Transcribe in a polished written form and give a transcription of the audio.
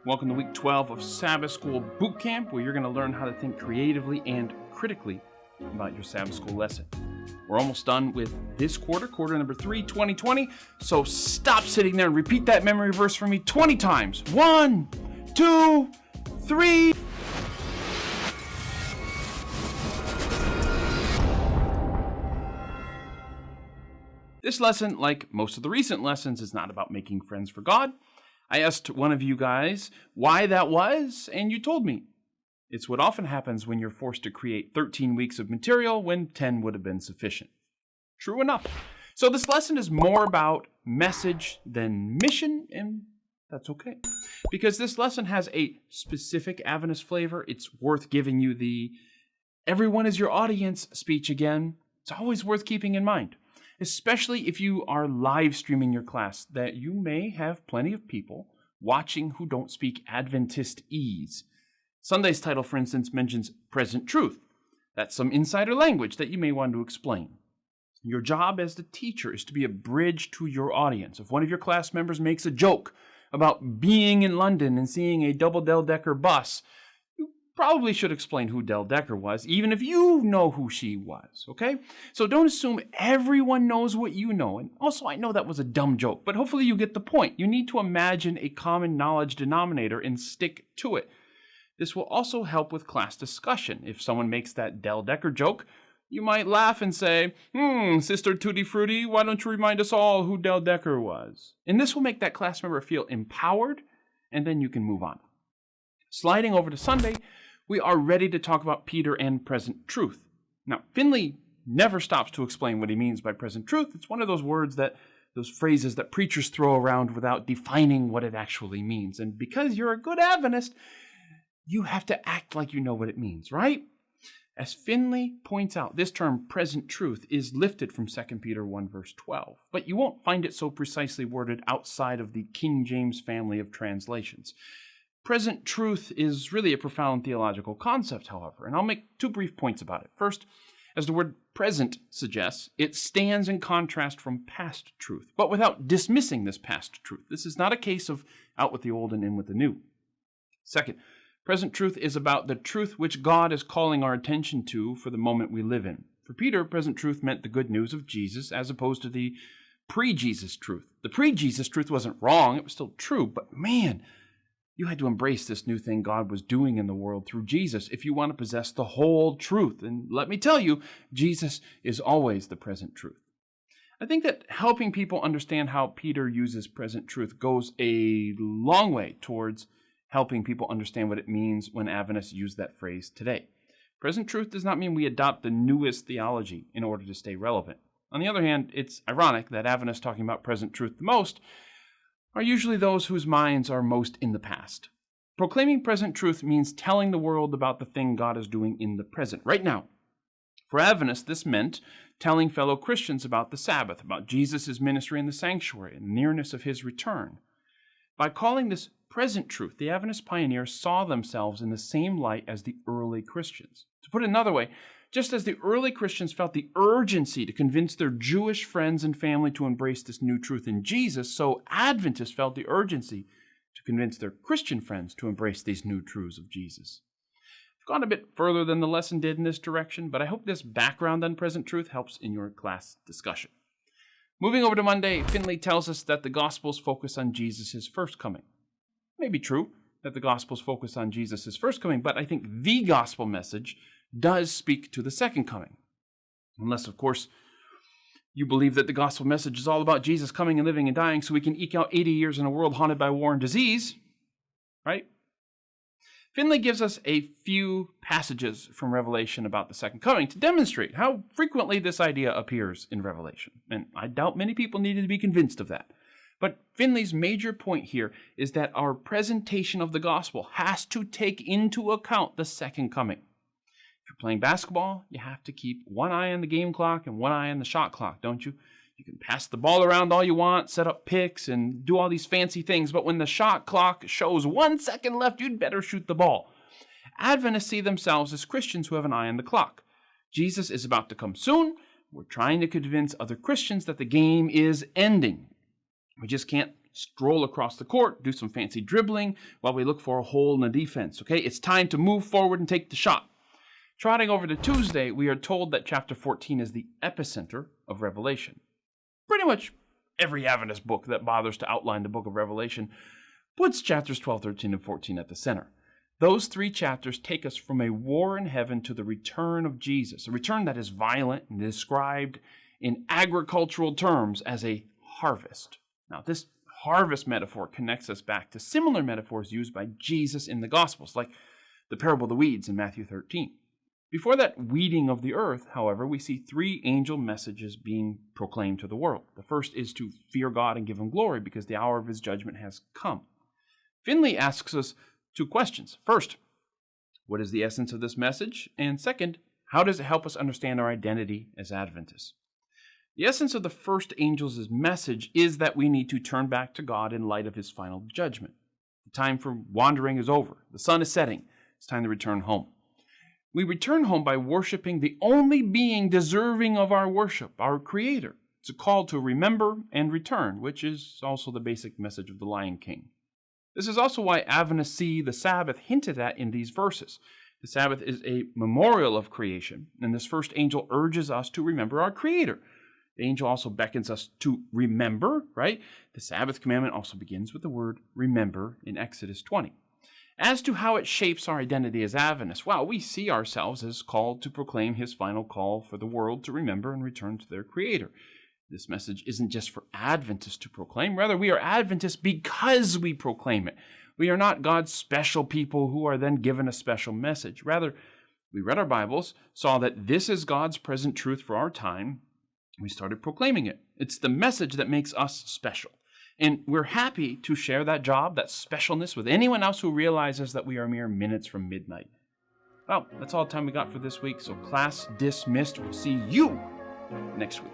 Welcome to week 12 of Sabbath School Boot Camp, where you're going to learn how to think creatively and critically about your Sabbath School lesson. We're almost done with this quarter number 3, 2020, so stop sitting there and repeat that memory verse for me 20 times. 1, 2, 3... This lesson, like most of the recent lessons, is not about making friends for God. I asked one of you guys why that was, and you told me. It's what often happens when you're forced to create 13 weeks of material when 10 would have been sufficient. True enough. So this lesson is more about message than mission, and that's okay. Because this lesson has a specific Adventist flavor, it's worth giving you the everyone is your audience speech again. It's always worth keeping in mind. Especially if you are live streaming your class, that you may have plenty of people watching who don't speak Adventistese. Sunday's title, for instance, mentions present truth. That's some insider language that you may want to explain. Your job as the teacher is to be a bridge to your audience. If one of your class members makes a joke about being in London and seeing a double-decker bus, probably should explain who Del Decker was, even if you know who she was, okay? So don't assume everyone knows what you know. And also, I know that was a dumb joke, but hopefully you get the point. You need to imagine a common knowledge denominator and stick to it. This will also help with class discussion. If someone makes that Del Decker joke, you might laugh and say, Sister Tutti Frutti, why don't you remind us all who Del Decker was? And this will make that class member feel empowered, and then you can move on. Sliding over to Sunday, we are ready to talk about Peter and present truth. Now, Finley never stops to explain what he means by present truth. It's one of those those phrases that preachers throw around without defining what it actually means. And because you're a good Adventist, you have to act like you know what it means, right? As Finley points out, this term present truth is lifted from 2 Peter 1 verse 12, but you won't find it so precisely worded outside of the King James family of translations. Present truth is really a profound theological concept, however, and I'll make 2 brief points about it. First, as the word present suggests, it stands in contrast from past truth, but without dismissing this past truth. This is not a case of out with the old and in with the new. Second, present truth is about the truth which God is calling our attention to for the moment we live in. For Peter, present truth meant the good news of Jesus as opposed to the pre-Jesus truth. The pre-Jesus truth wasn't wrong, it was still true, but man, you had to embrace this new thing God was doing in the world through Jesus if you want to possess the whole truth. And let me tell you, Jesus is always the present truth. I think that helping people understand how Peter uses present truth goes a long way towards helping people understand what it means when Adventists use that phrase today. Present truth does not mean we adopt the newest theology in order to stay relevant. On the other hand, it's ironic that Adventists talking about present truth the most are usually those whose minds are most in the past. Proclaiming present truth means telling the world about the thing God is doing in the present, right now. For Adventists, this meant telling fellow Christians about the Sabbath, about Jesus' ministry in the sanctuary, and the nearness of his return. By calling this present truth, the Adventist pioneers saw themselves in the same light as the early Christians. To put it another way, just as the early Christians felt the urgency to convince their Jewish friends and family to embrace this new truth in Jesus, so Adventists felt the urgency to convince their Christian friends to embrace these new truths of Jesus. I've gone a bit further than the lesson did in this direction, but I hope this background on present truth helps in your class discussion. Moving over to Monday, Finley tells us that the Gospels focus on Jesus' first coming. It may be true that the Gospels focus on Jesus' first coming, but I think the Gospel message does speak to the second coming. Unless, of course, you believe that the gospel message is all about Jesus coming and living and dying so we can eke out 80 years in a world haunted by war and disease, right? Finley gives us a few passages from Revelation about the second coming to demonstrate how frequently this idea appears in Revelation. And I doubt many people needed to be convinced of that. But Finley's major point here is that our presentation of the gospel has to take into account the second coming. If you're playing basketball, you have to keep one eye on the game clock and one eye on the shot clock, don't you? You can pass the ball around all you want, set up picks, and do all these fancy things, but when the shot clock shows 1 second left, you'd better shoot the ball. Adventists see themselves as Christians who have an eye on the clock. Jesus is about to come soon. We're trying to convince other Christians that the game is ending. We just can't stroll across the court, do some fancy dribbling while we look for a hole in the defense, okay? It's time to move forward and take the shot. Trotting over to Tuesday, we are told that chapter 14 is the epicenter of Revelation. Pretty much every Adventist book that bothers to outline the book of Revelation puts chapters 12, 13, and 14 at the center. Those 3 chapters take us from a war in heaven to the return of Jesus, a return that is violent and described in agricultural terms as a harvest. Now, this harvest metaphor connects us back to similar metaphors used by Jesus in the Gospels, like the parable of the weeds in Matthew 13. Before that weeding of the earth, however, we see 3 angel messages being proclaimed to the world. The first is to fear God and give him glory because the hour of his judgment has come. Finley asks us 2 questions. First, what is the essence of this message? And second, how does it help us understand our identity as Adventists? The essence of the first angel's message is that we need to turn back to God in light of his final judgment. The time for wandering is over. The sun is setting. It's time to return home. We return home by worshiping the only being deserving of our worship, our Creator. It's a call to remember and return, which is also the basic message of the Lion King. This is also why Adventists see the Sabbath hinted at in these verses. The Sabbath is a memorial of creation, and this first angel urges us to remember our Creator. The angel also beckons us to remember, right? The Sabbath commandment also begins with the word remember in Exodus 20. As to how it shapes our identity as Adventists, well, we see ourselves as called to proclaim his final call for the world to remember and return to their Creator. This message isn't just for Adventists to proclaim. Rather, we are Adventists because we proclaim it. We are not God's special people who are then given a special message. Rather, we read our Bibles, saw that this is God's present truth for our time, and we started proclaiming it. It's the message that makes us special. And we're happy to share that job, that specialness, with anyone else who realizes that we are mere minutes from midnight. Well, that's all the time we got for this week, so class dismissed. We'll see you next week.